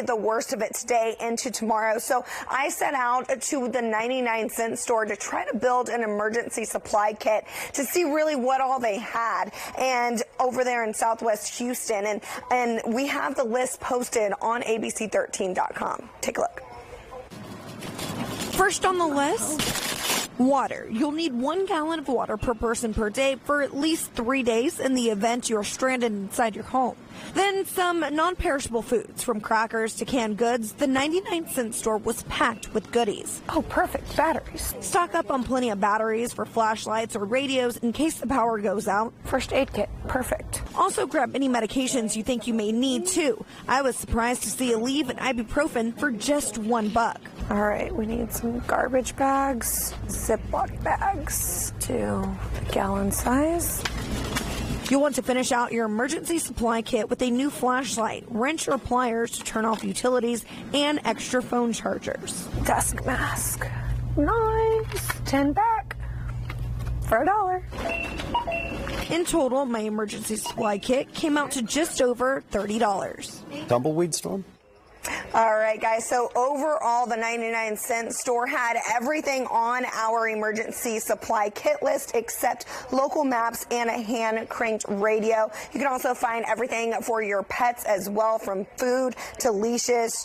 the worst of it today into tomorrow. So I set out to the 99-cent store to try to build an emergency supply kit to see really what all they had, and over there in Southwest Houston. And we have the list posted on abc13.com. Take a look. First on the list, water. You'll need 1 gallon of water per person per day for at least 3 days in the event you're stranded inside your home. Then some non-perishable foods, from crackers to canned goods. The 99-cent store was packed with goodies. Oh, perfect. Batteries. Stock up on plenty of batteries for flashlights or radios in case the power goes out. First aid kit. Perfect. Also grab any medications you think you may need too. I was surprised to see Aleve and ibuprofen for just $1. All right, we need some garbage bags, Ziploc bags to the gallon size. You'll want to finish out your emergency supply kit with a new flashlight, wrench or pliers to turn off utilities, and extra phone chargers. Desk mask. Nice. 10 back for $1. In total, my emergency supply kit came out to just over $30. Tumbleweed storm? All right, guys, so overall, the 99-cent store had everything on our emergency supply kit list except local maps and a hand-cranked radio. You can also find everything for your pets as well, from food to leashes